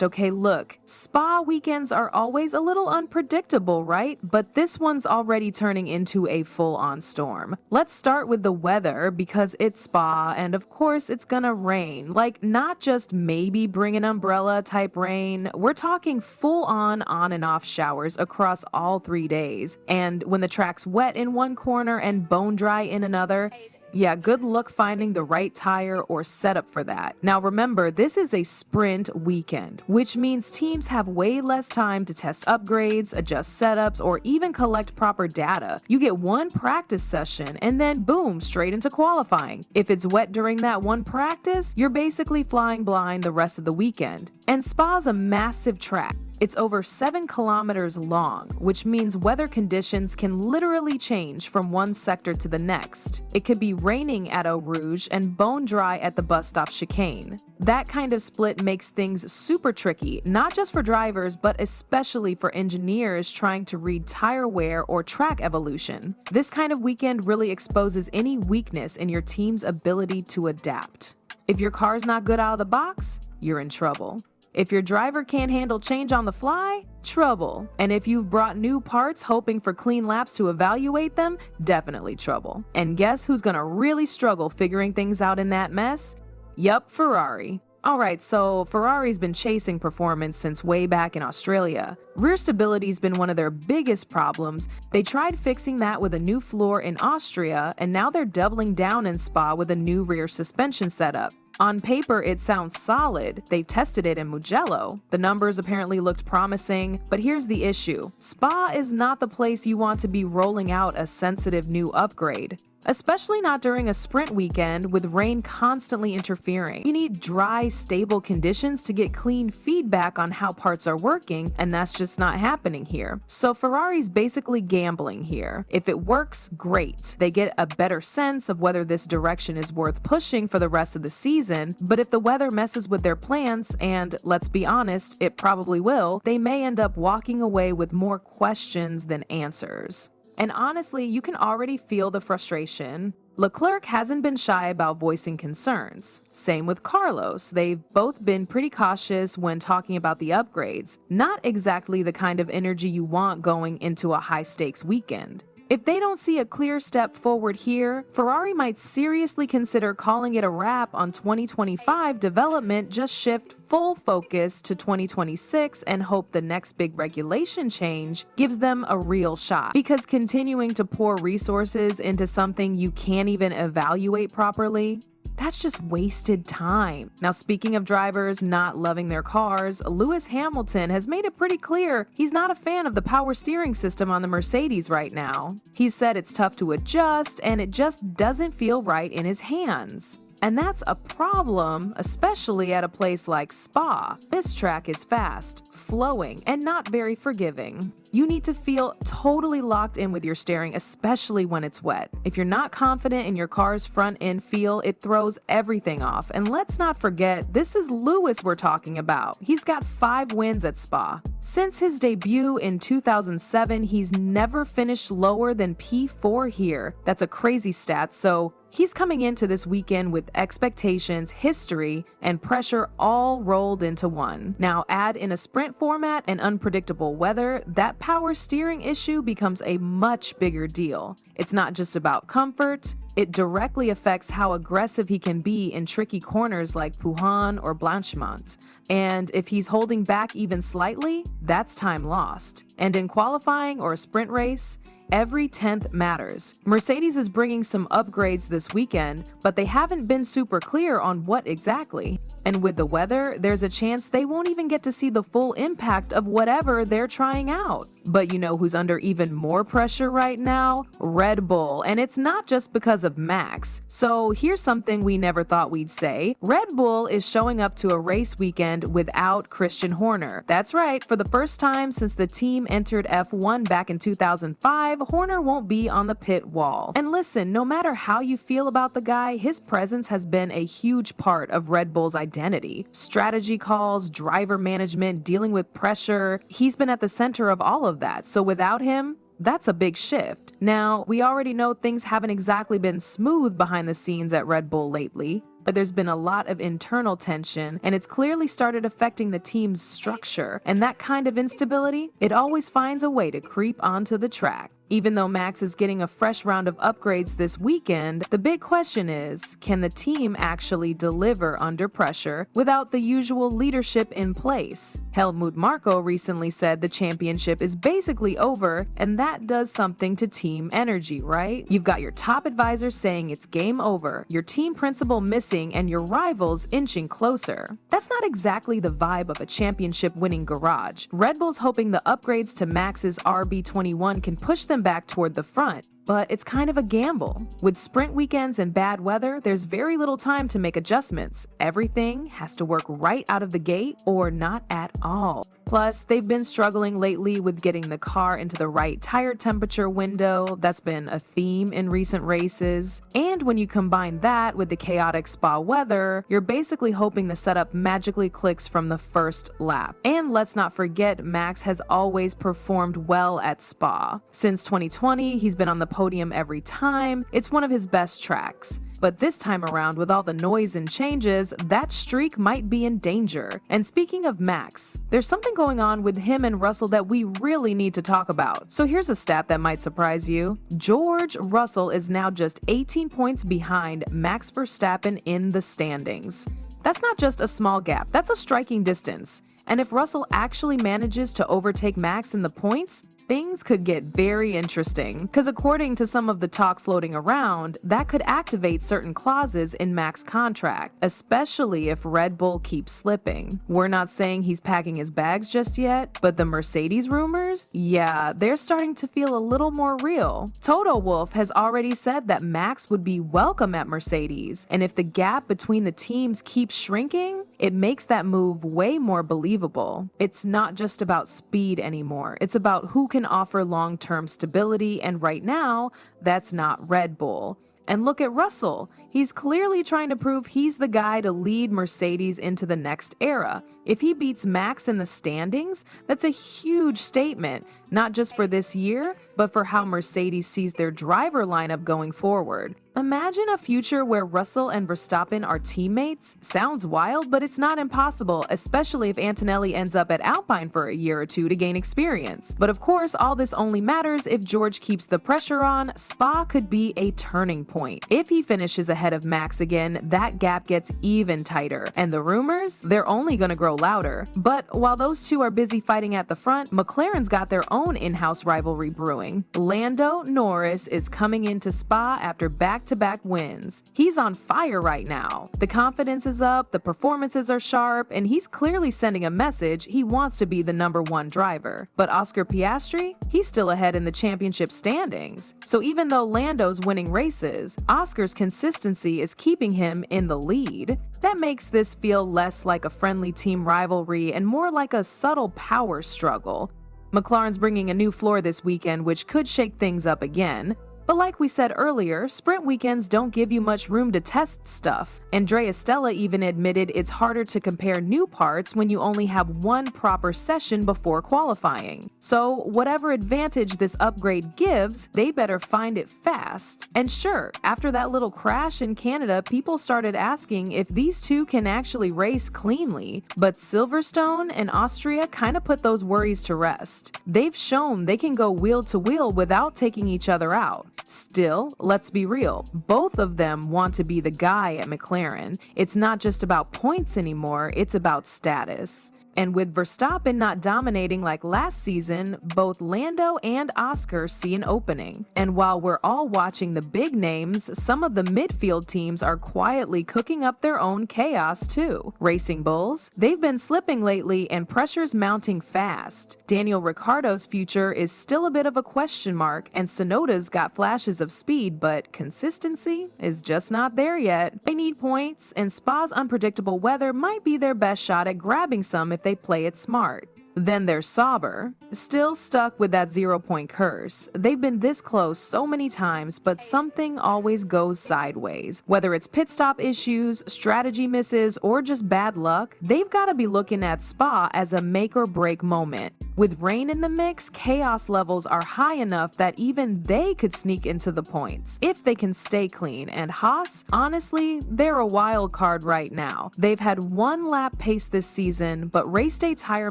Okay, look, spa weekends are always a little unpredictable, right? But this one's already turning into a full-on storm. Let's start with the weather because it's spa and of course it's gonna rain. Like not just maybe bring an umbrella type rain, we're talking full-on on and off showers across all 3 days. And when the track's wet in one corner and bone dry in another, yeah, good luck finding the right tire or setup for that. Now remember, this is a sprint weekend, which means teams have way less time to test upgrades, adjust setups, or even collect proper data. You get one practice session and then boom, straight into qualifying. If it's wet during that one practice, you're basically flying blind the rest of the weekend. And Spa's a massive track. It's over 7 kilometers long, which means weather conditions can literally change from one sector to the next. It could be raining at Eau Rouge and bone dry at the bus stop chicane. That kind of split makes things super tricky, not just for drivers, but especially for engineers trying to read tire wear or track evolution. This kind of weekend really exposes any weakness in your team's ability to adapt. If your car's not good out of the box, you're in trouble. If your driver can't handle change on the fly, trouble. And if you've brought new parts hoping for clean laps to evaluate them, definitely trouble. And guess who's gonna really struggle figuring things out in that mess? Yup, Ferrari. Alright, so Ferrari's been chasing performance since way back in Australia. Rear stability's been one of their biggest problems. They tried fixing that with a new floor in Austria, and now they're doubling down in Spa with a new rear suspension setup. On paper, it sounds solid. They tested it in Mugello. The numbers apparently looked promising, but here's the issue. Spa is not the place you want to be rolling out a sensitive new upgrade. Especially not during a sprint weekend with rain constantly interfering. You need dry, stable conditions to get clean feedback on how parts are working, and that's just not happening here. So Ferrari's basically gambling here. If it works, great. They get a better sense of whether this direction is worth pushing for the rest of the season, but if the weather messes with their plans, and let's be honest, it probably will, they may end up walking away with more questions than answers. And honestly, you can already feel the frustration. Leclerc hasn't been shy about voicing concerns. Same with Carlos. They've both been pretty cautious when talking about the upgrades. Not exactly the kind of energy you want going into a high-stakes weekend. If they don't see a clear step forward here, Ferrari might seriously consider calling it a wrap on 2025 development, just shift full focus to 2026 and hope the next big regulation change gives them a real shot. Because continuing to pour resources into something you can't even evaluate properly, that's just wasted time. Now, speaking of drivers not loving their cars, Lewis Hamilton has made it pretty clear he's not a fan of the power steering system on the Mercedes right now. He said it's tough to adjust and it just doesn't feel right in his hands. And that's a problem, especially at a place like Spa. This track is fast, flowing, and not very forgiving. You need to feel totally locked in with your steering, especially when it's wet. If you're not confident in your car's front end feel, it throws everything off. And let's not forget, this is Lewis we're talking about. He's got 5 wins at Spa. Since his debut in 2007, he's never finished lower than P4 here. That's a crazy stat, so he's coming into this weekend with expectations, history, and pressure all rolled into one. Now add in a sprint format and unpredictable weather, that power steering issue becomes a much bigger deal. It's not just about comfort, it directly affects how aggressive he can be in tricky corners like Puhan or Blanchimont. And if he's holding back even slightly, that's time lost. And in qualifying or a sprint race, every 10th matters. Mercedes is bringing some upgrades this weekend, but they haven't been super clear on what exactly. And with the weather, there's a chance they won't even get to see the full impact of whatever they're trying out. But you know who's under even more pressure right now? Red Bull. And it's not just because of Max. So here's something we never thought we'd say. Red Bull is showing up to a race weekend without Christian Horner. That's right, for the first time since the team entered F1 back in 2005, Horner won't be on the pit wall. And listen, no matter how you feel about the guy, his presence has been a huge part of Red Bull's identity. Strategy calls, driver management, dealing with pressure, he's been at the center of all of that. So without him, that's a big shift. Now, we already know things haven't exactly been smooth behind the scenes at Red Bull lately. but there's been a lot of internal tension, and it's clearly started affecting the team's structure. And that kind of instability, it always finds a way to creep onto the track. Even though Max is getting a fresh round of upgrades this weekend, the big question is, can the team actually deliver under pressure without the usual leadership in place? Helmut Marko recently said the championship is basically over, and that does something to team energy, right? You've got your top advisor saying it's game over, your team principal missing, and your rivals inching closer. That's not exactly the vibe of a championship-winning garage. Red Bull's hoping the upgrades to Max's RB21 can push them back toward the front, but it's kind of a gamble. With sprint weekends and bad weather, there's very little time to make adjustments. Everything has to work right out of the gate or not at all. Plus, they've been struggling lately with getting the car into the right tire temperature window. That's been a theme in recent races. And when you combine that with the chaotic Spa weather, you're basically hoping the setup magically clicks from the first lap. And let's not forget, Max has always performed well at Spa. Since 2020, he's been on the podium every time. It's one of his best tracks. But this time around, with all the noise and changes, that streak might be in danger. And speaking of Max, there's something going on with him and Russell that we really need to talk about. So here's a stat that might surprise you. George Russell is now just 18 points behind Max Verstappen in the standings. That's not just a small gap, that's a striking distance. And if Russell actually manages to overtake Max in the points, things could get very interesting. Because according to some of the talk floating around, that could activate certain clauses in Max's contract, especially if Red Bull keeps slipping. We're not saying he's packing his bags just yet, but the Mercedes rumors? Yeah, they're starting to feel a little more real. Toto Wolff has already said that Max would be welcome at Mercedes, and if the gap between the teams keeps shrinking, it makes that move way more believable. It's not just about speed anymore. It's about who can offer long-term stability, and right now, that's not Red Bull. And look at Russell. He's clearly trying to prove he's the guy to lead Mercedes into the next era. If he beats Max in the standings, that's a huge statement, not just for this year, but for how Mercedes sees their driver lineup going forward. Imagine a future where Russell and Verstappen are teammates. Sounds wild, but it's not impossible, especially if Antonelli ends up at Alpine for a year or two to gain experience. But of course, all this only matters if George keeps the pressure on. Spa could be a turning point. If he finishes ahead of Max again, that gap gets even tighter. And the rumors? They're only gonna grow louder. But while those two are busy fighting at the front, McLaren's got their own in-house rivalry brewing. Lando Norris is coming into Spa after back-to-back wins. He's on fire right now. The confidence is up, the performances are sharp, and he's clearly sending a message he wants to be the #1 driver. But Oscar Piastri? He's still ahead in the championship standings. So even though Lando's winning races, Oscar's consistency is keeping him in the lead. That makes this feel less like a friendly team rivalry and more like a subtle power struggle. McLaren's bringing a new floor this weekend, which could shake things up again. But like we said earlier, sprint weekends don't give you much room to test stuff. Andrea Stella even admitted it's harder to compare new parts when you only have one proper session before qualifying. So whatever advantage this upgrade gives, they better find it fast. And sure, after that little crash in Canada, people started asking if these two can actually race cleanly. But Silverstone and Austria kind of put those worries to rest. They've shown they can go wheel to wheel without taking each other out. Still, let's be real, both of them want to be the guy at McLaren. It's not just about points anymore, it's about status. And with Verstappen not dominating like last season, both Lando and Oscar see an opening. And while we're all watching the big names, some of the midfield teams are quietly cooking up their own chaos too. Racing Bulls, they've been slipping lately and pressure's mounting fast. Daniel Ricciardo's future is still a bit of a question mark, and Tsunoda's got flashes of speed, but consistency is just not there yet. They need points, and Spa's unpredictable weather might be their best shot at grabbing some if they play it smart. Then there's Sauber, still stuck with that 0-point curse. They've been this close so many times, but something always goes sideways. Whether it's pit stop issues, strategy misses, or just bad luck, they've got to be looking at Spa as a make or break moment. With rain in the mix, chaos levels are high enough that even they could sneak into the points if they can stay clean, and Haas, honestly, they're a wild card right now. They've had one lap pace this season, but race day tire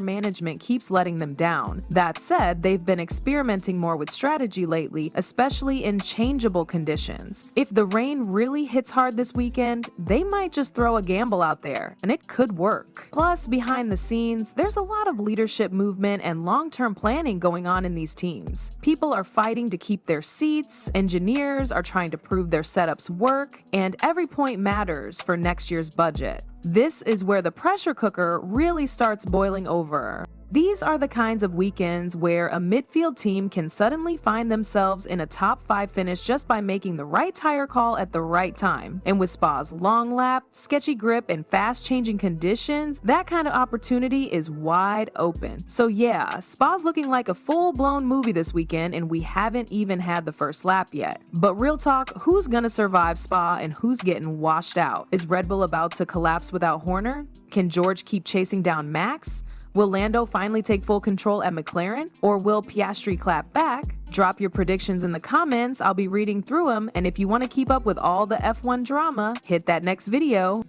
management keeps letting them down. That said, they've been experimenting more with strategy lately, especially in changeable conditions. If the rain really hits hard this weekend, they might just throw a gamble out there, and it could work. Plus, behind the scenes, there's a lot of leadership movement and long-term planning going on in these teams. People are fighting to keep their seats, engineers are trying to prove their setups work, and every point matters for next year's budget. This is where the pressure cooker really starts boiling over. These are the kinds of weekends where a midfield team can suddenly find themselves in a top 5 finish just by making the right tire call at the right time. And with Spa's long lap, sketchy grip, and fast-changing conditions, that kind of opportunity is wide open. So yeah, Spa's looking like a full-blown movie this weekend, and we haven't even had the first lap yet. But real talk, who's gonna survive Spa and who's getting washed out? Is Red Bull about to collapse without Horner? Can George keep chasing down Max? Will Lando finally take full control at McLaren? Or will Piastri clap back? Drop your predictions in the comments, I'll be reading through them, and if you want to keep up with all the F1 drama, hit that next video.